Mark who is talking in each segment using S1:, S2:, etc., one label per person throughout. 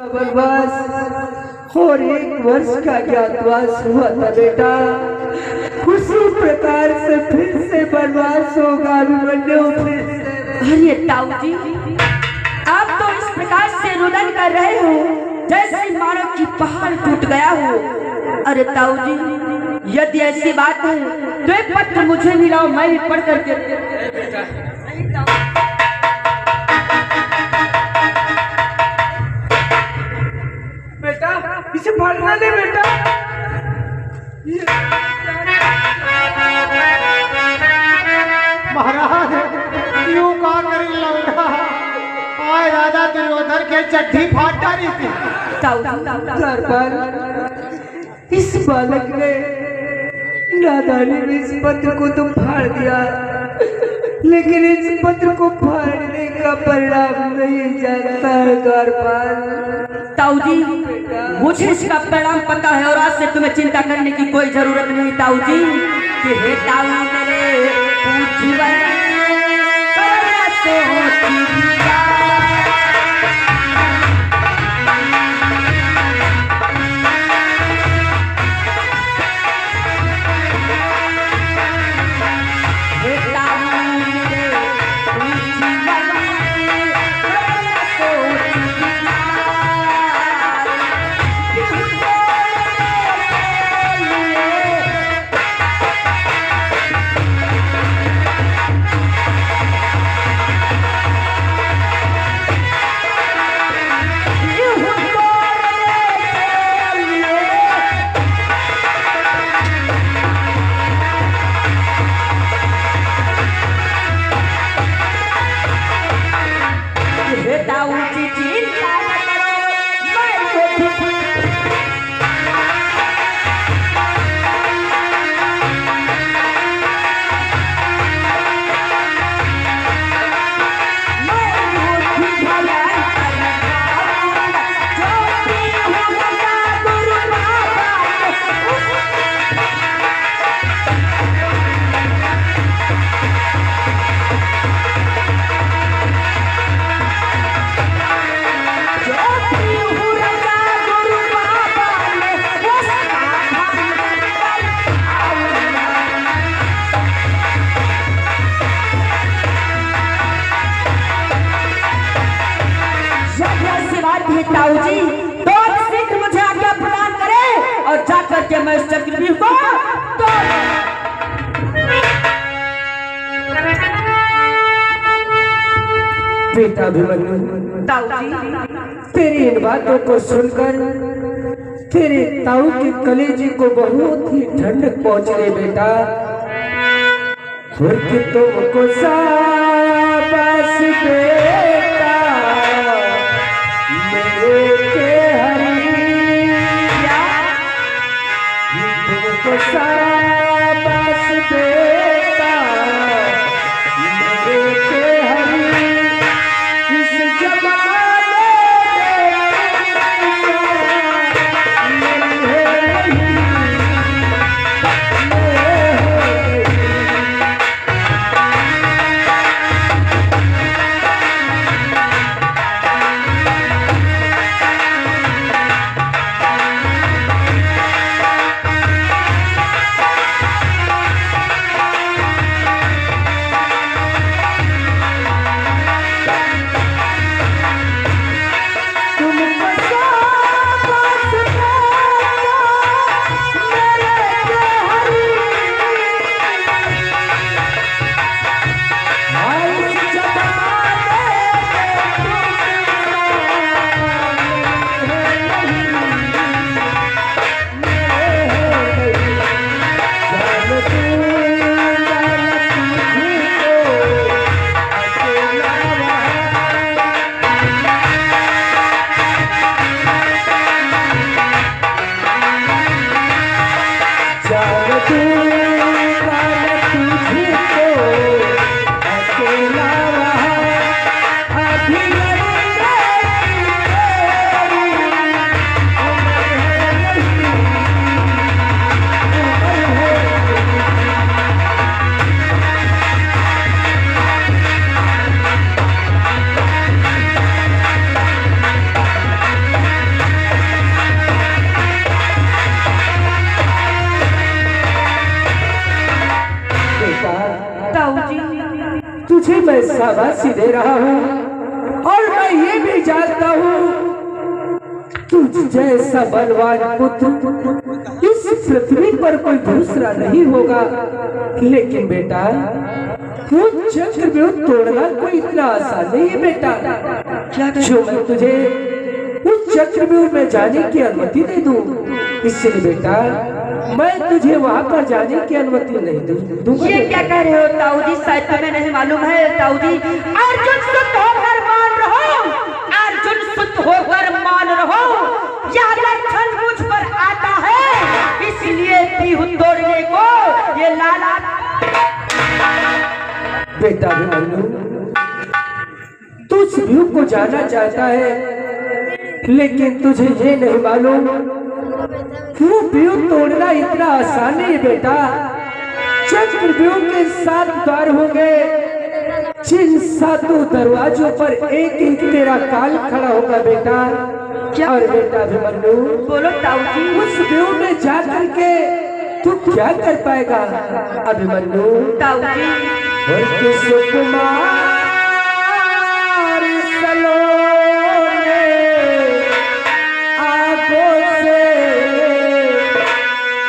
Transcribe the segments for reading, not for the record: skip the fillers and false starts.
S1: वनवास और 1 वर्ष का ज्ञातवास हुआ था बेटा। उसी प्रकार से फिर से वनवास होगा अभिमन्यु फिर से।
S2: अरे ताऊ जी, आप तो इस प्रकार से रुदन कर रहे हो जैसे मानो कि पहाड़ टूट गया हो। अरे ताऊ जी, यदि ऐसी बात है तो एक पत्र मुझे भी लाओ, मैं भी पढ़ करके।
S1: बेटा इसे फाड़ना दे बेटा।
S3: महाराज यूं का करी लौटा आए राजा दुर्योधन के चड्ढी फाड़ डाली थी।
S1: इस बालक ने नादानी में इस पत्र को तो फाड़ दिया, लेकिन इस पत्र को फाड़ने का परिणाम नहीं जानता है द्वारपाल।
S2: ताऊ जी, मुझे इसका परिणाम पता है और आज से तुम्हें चिंता करने की कोई जरूरत नहीं ताऊ जी। कि हे ताऊ मेरे पूछवर करना सोच लिया। ताऊ जी, तो शीघ्र मुझे आज्ञा प्रदान करें और जाकर के मैं इस चक्रव्यूह को
S1: बेटा अभिमन्यु,
S2: ताऊ जी
S1: तेरी इन बातों को सुनकर तेरे ताऊ के कलेजे को बहुत ही ठंडक पहुंच रही बेटा। कि तुमको शाबाश बेटा मेरे के हरिया, तुमको शाबाश बेटा मेरे के हरि। इस जमाने मैं शाबाशी दे रहा हूँ और मैं ये भी जानता हूँ तुझ जैसा बलवान पुत्र इस पृथ्वी पर कोई दूसरा नहीं होगा। लेकिन बेटा वो चक्रव्यूह तोड़ना कोई इतना आसान नहीं है बेटा। जो मैं तुझे उस चक्रव्यूह में जाने की अनुमति दे दूं, इसलिए बेटा मैं तुझे वहां पर जाने की अनुमति नहीं दूंगा।
S2: ये क्या कह रहे हो ताऊ जी? शायद तुम्हें नहीं मालूम है ताऊ जी। अर्जुन सुत होकर मान रहो, अर्जुन सुत होकर मान रहो। यह लक्षण मुझ पर आता है, इसलिए पीहू तोड़ने को ये लाला।
S1: बेटा अभिमन्यु तू उस व्यूह को जाना चाहता है, लेकिन तुझे ये नहीं मालूम वो व्यूह तोड़ना इतना आसान नहीं है बेटा। चक्रव्यूह के 7 द्वार होंगे, जिन 7 दरवाजों पर एक एक तेरा काल खड़ा होगा बेटा। और बेटा अभिमन्यु
S2: बोलो ताऊ जी।
S1: उस व्यूह में जाकर के तू क्या कर पाएगा अभिमन्यु?
S2: ताऊ जी
S1: और सुकुमार सलोने आगों से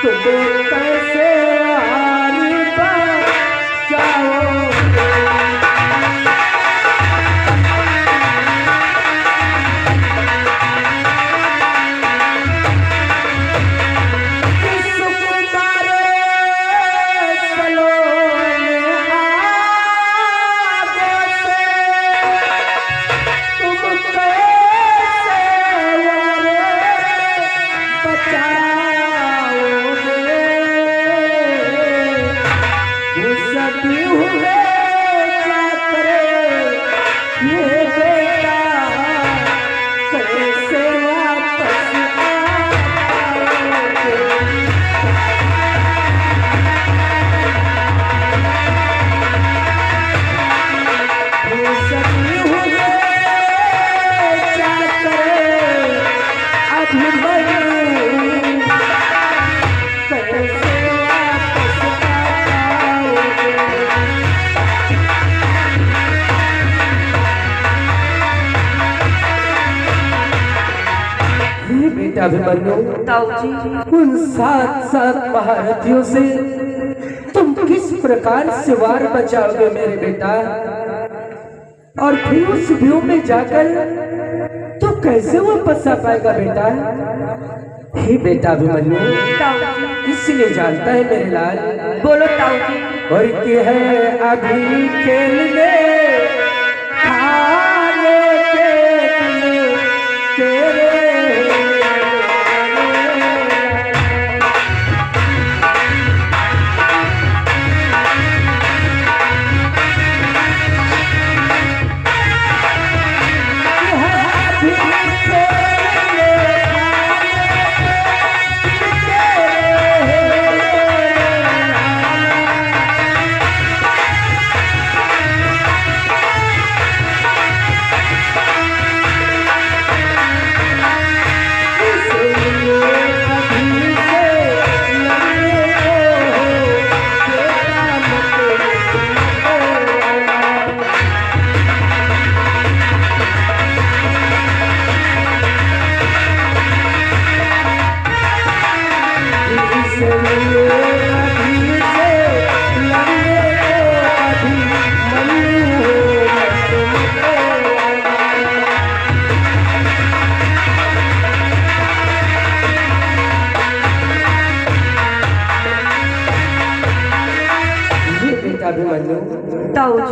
S1: तुम कैसे हारी बचाओगे? अभिमन्यु उन 7 महारथियों से तुम किस प्रकार से वार बचाओगे मेरे बेटा? और फिर उस व्यूह में जाकर तो कैसे वापस आ पाएगा बेटा? हे बेटा अभिमन्यु इसलिए जानता है मेरे लाल।
S2: बोलो ताऊ जी।
S1: और क्या है अभी खेलने खाने के तेरे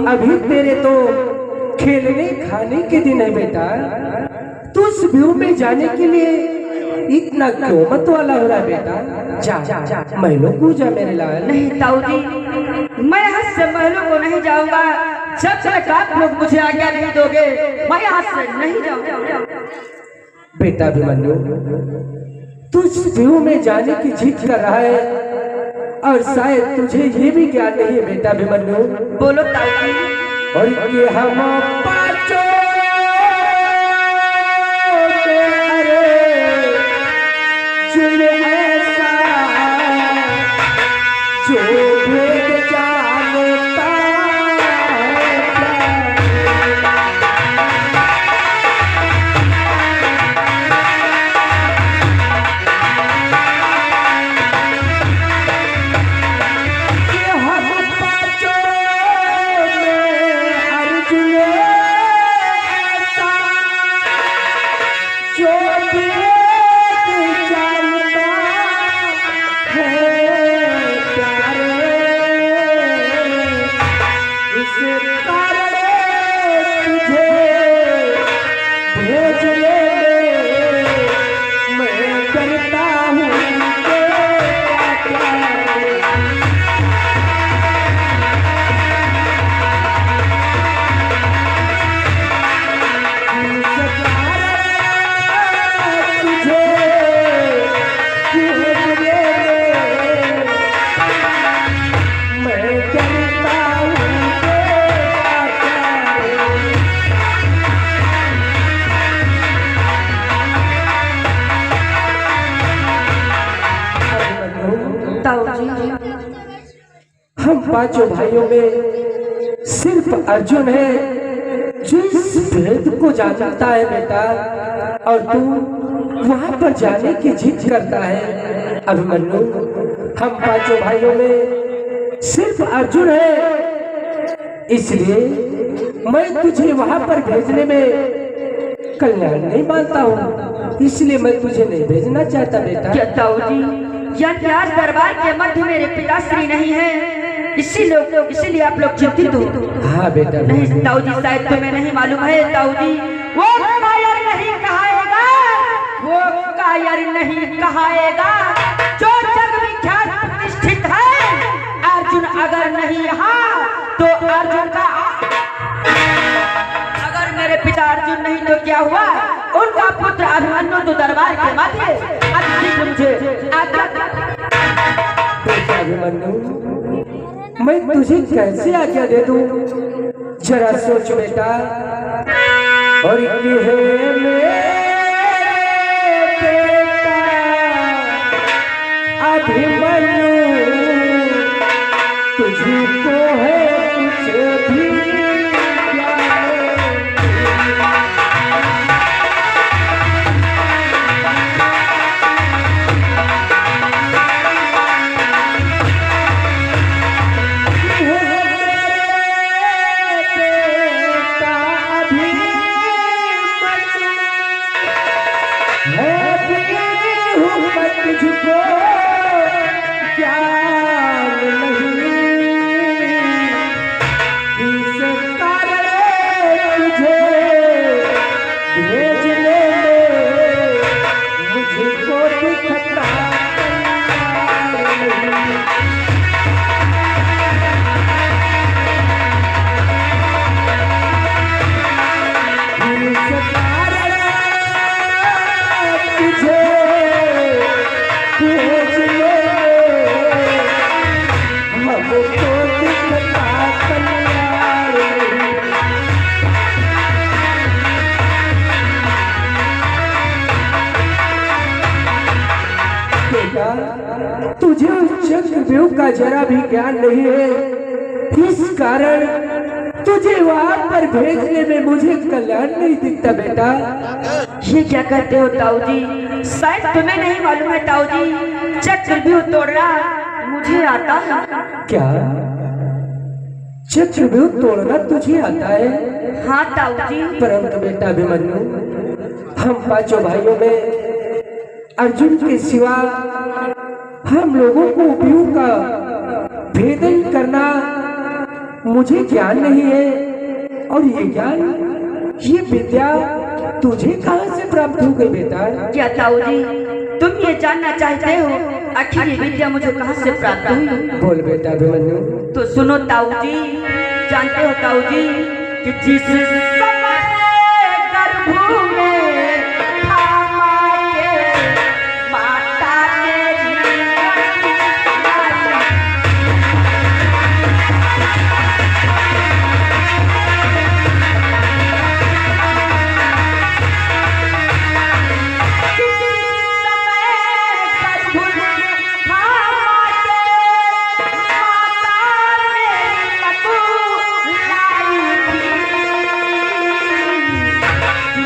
S1: अभी तेरे तो खेलने खाने के दिन है बेटा। तू उस व्यू में जाने के लिए इतना क्यों मत वाला हो रहा है बेटा? जा महलों को जा मेरे लाल।
S2: नहीं ताऊ जी, मैं यहाँ से महलों को नहीं जाऊंगा जब तक आप लोग मुझे आज्ञा नहीं दोगे। मैं यहाँ से नहीं जाऊंगा।
S1: बेटा अभिमन्यु तू उस व्यू में जाने की जिद कर रहा है और शायद तुझे ये भी ज्ञान नहीं है बेटा अभिमन्यु।
S2: बोलो ताऊ जी।
S1: और ये हम पांचों जो ऐसा जो भेद जानता है हम पांचों भाइयों में सिर्फ अर्जुन है जो इस भेद को जानता है बेटा, और तू वहां पर जाने की जिद करता है अभिमन्यु। हम पांचों भाइयों में सिर्फ अर्जुन है, इसलिए मैं तुझे वहां पर भेजने में कल्याण नहीं मानता हूँ, इसलिए मैं तुझे नहीं भेजना चाहता बेटा।
S2: क्या ताऊ जी, यज्ञराज दरबार के मध्य मेरे पिताश्री नहीं है, इसीलिए आप लोग चिंतित हो?
S1: हाँ बेटा।
S2: नहीं ताऊ जी, शायद तुम्हें नहीं मालूम है ताऊ जी, वो कायर नहीं कहाएगा, वो कायर नहीं कहाएगा जो जग विख्यात प्रतिष्ठित है। अर्जुन अगर नहीं यहाँ तो अर्जुन का, अगर मेरे पिता अर्जुन नहीं तो क्या हुआ, उनका पुत्र अभिमन्यु तो दरबार के माथे। मुझे
S1: अभिमन्यु, मैं तुझे कैसे आज्ञा दे दूं, जरा सोच बेटा। और ये है मेरे बेटा अभिमन्यु, तुझको है कुछ भी तुझे उस चक्रव्यूह का जरा भी ज्ञान नहीं है, इस कारण तुझे वहां पर भेजने में मुझे कल्याण नहीं दिखता बेटा।
S2: ये क्या कहते हो ताऊ जी, शायद तुम्हें नहीं मालूम है ताऊ जी, चक्रव्यूह तोड़ना मुझे आता है।
S1: क्या चक्रव्यूह तोड़ना तुझे आता है?
S2: हाँ ताऊ जी।
S1: परंतु बेटा अभिमन्यु, हम पांचों भाइयों में अर्जुन के सिवा हम लोगों को व्यूह का भेदन करना मुझे ज्ञान नहीं है, और ये ज्ञान, ये विद्या तुझे कहाँ से प्राप्त हो गई बेटा?
S2: क्या ताऊ जी, तुम ये जानना चाहते हो आखिर ये विद्या मुझे कहाँ से प्राप्त हुई?
S1: बोल बेटा अभिमन्यु।
S2: तो सुनो ताऊ जी, जानते हो ताऊ जी कि जिस समय गर्भ में थामा के माता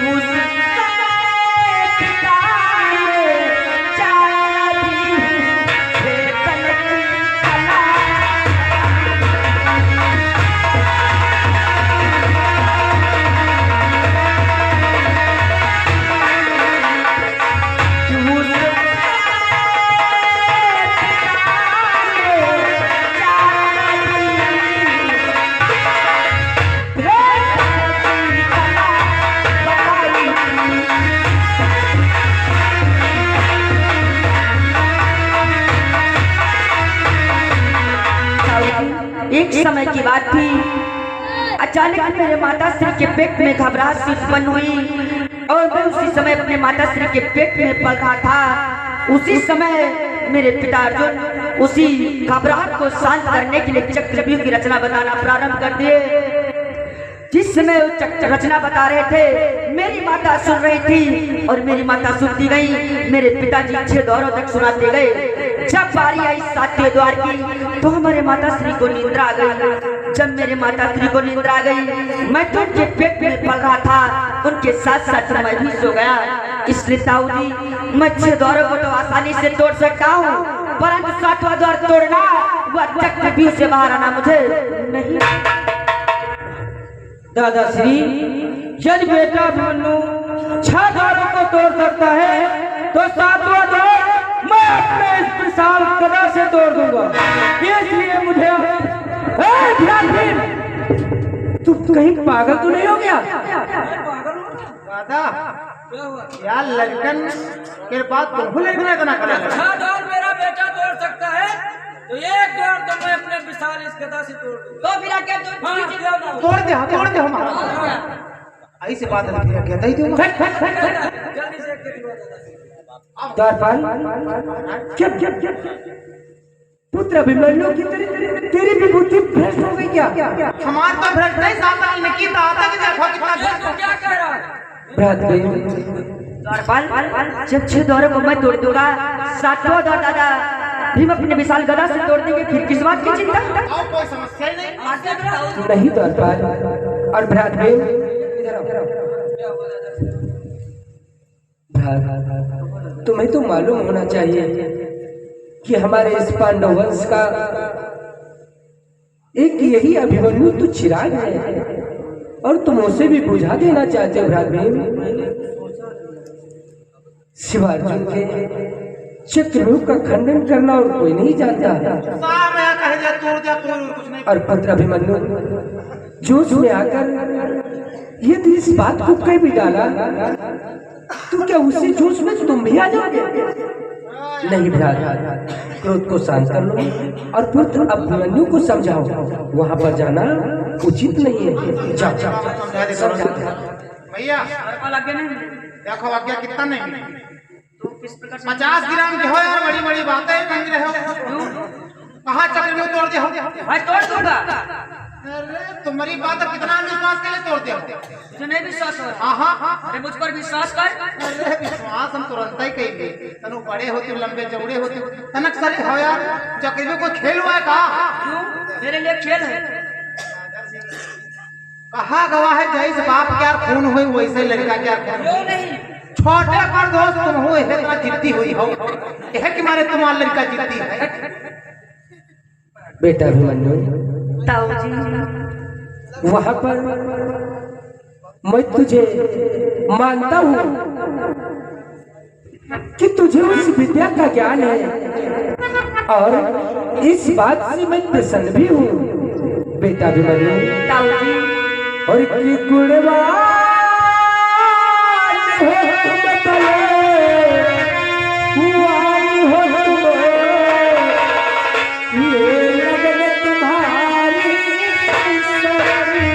S2: उस एक समय की बात थी, अचानक मेरे माता श्री के पेट में घबराहट सी उत्पन्न हुई और मैं उसी समय अपने माता श्री के पेट में पल रहा था। उसी समय मेरे पिता अर्जुन उसी घबराहट को शांत करने के लिए चक्रव्यूह की रचना बताना प्रारंभ कर दिए। जिस समय वो रचना बता रहे थे मेरी माता सुन रही थी और मेरी माता सुनती गई, मेरे पिताजी 6 द्वारों तक सुनाते गए। जब बारी आई 7वें द्वार की तो हमारे माता श्री को निद्रा आ गई। जब मेरे माता श्री को निद्रा आ गई मैं तो उनके पेट में पल रहा था, उनके साथ साथ मैं भी सो गया। इसलिए ताऊ जी मैं 6 द्वारों को तो आसानी से तोड़ सकता हूँ, परंतु 7वां द्वार तोड़ना वह चक्रव्यूह से बाहर आना मुझे नहीं।
S1: दादाश्री यदि बेटा अभिमन्यु 6 द्वारों को तोड़ सकता है तो 7वां द्वार मैं अपने इस विशाल गदा से तोड़ दूंगा। इसलिए मुझे तू कहीं पागल तो नहीं हो गया?
S3: दादा यार लड़कन के बाद तुम लिखने का ना करें।
S4: 6 द्वार मेरा बेटा तोड़ सकता है तो 1 द्वार तो मैं अपने विशाल इस गदा से तोड़ दूंगा।
S2: तो फिर आके
S3: तोड़ दे हमारा ऐसी बात है कहता ही तुम
S4: जल्दी से एक दिलवा दादा।
S1: द्वारपाल क्या पुत्र अभिमन्यु की तेरी भी बुद्धि भ्रष्ट हो गई क्या?
S3: हमार तो भ्रष्ट नहीं सामने निकिता आता कि देखो कितना
S4: ये तू क्या कह रहा है?
S2: द्वारपाल जब 6 द्वारों को मैं तोड़ दूंगा 7वां द्वार दादा भीम अपने विशाल गदा से तोड़ देंगे, फिर किस बात की चिंता?
S3: कोई समस्या ही नहीं।
S1: नहीं द्वारपाल और भ्रात तुम्हें तो मालूम होना चाहिए कि हमारे इस पांडव वंश का एक यही अभिमन्यु तो चिराग है और तुम उसे भी बुझा देना चाहते हो भ्रात भीम। शिवार्जुन के चक्रव्यूह का खंडन करना और कोई नहीं जानता। और पुत्र अभिमन्यु जोश में आकर यदि इस बात को कह भी डाला तो क्या उसी जोश में तुम भी आ जाओगे? नहीं भ्रात, क्रोध को शांत कर लो और पुत्र अभिमन्यु को समझाओ। वहां पर जाना उचित नहीं है। जाओ समझा।
S3: भैया देखो आज्ञा कितना नहीं 50 ग्राम के हो यार, बड़ी बड़ी बातें कर रहे हो। कहाँ चक्रव्यूह तोड़ दे हो?
S2: मैं तोड़ दूंगा।
S3: अरे तुम्हारी बात कितना विश्वास के लिए तोड़ दे हो?
S2: तुझे नहीं विश्वास हो?
S3: हाँ
S2: अरे मुझ पर विश्वास कर।
S3: अरे विश्वास हम तुरंत ही कहेंगे। तनु बड़े होते लंबे चौड़े होते तनक सरे हो यार। चक्रव्यूह को खेल हुआ है कहा?
S2: क्यों? मेरे लिए खेल है।
S3: कहा गवा है जैसे बाप क्या खून हुई वैसे लड़का क्या खून
S2: क्यों नहीं?
S3: छोटे पर दोस्त तुम हो इतना जिद्दी हुई हो यह कि मारे तुम्हारा लड़का जिद्दी है।
S1: बेटा अभिमन्यु
S2: ताऊ जी
S1: वहां पर मैं तुझे मानता हूँ कि तुझे उस विद्या का ज्ञान है और इस बात से मैं प्रसन्न भी हूँ बेटा अभिमन्यु।
S2: ताऊ जी
S1: और की गुणवान हो तुम तले, हुआन हो तुम, ये लगन तुम्हारी सरी।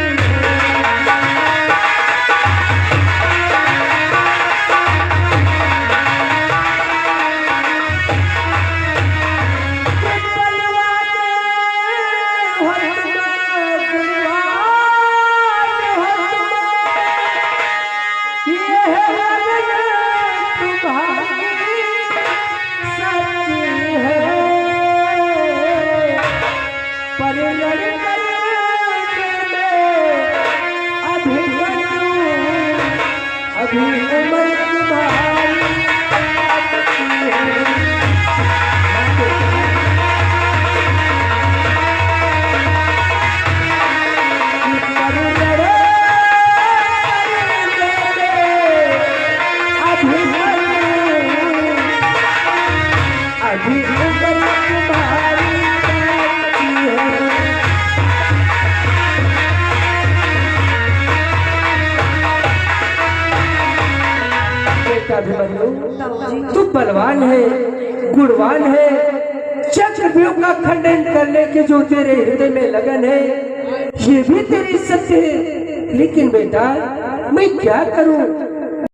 S1: तू बलवान है, गुणवान है, चक्रव्यूह का खंडन करने के जो तेरे हृदय में लगन है ये भी तेरी सत्य है। लेकिन बेटा मैं क्या करूं,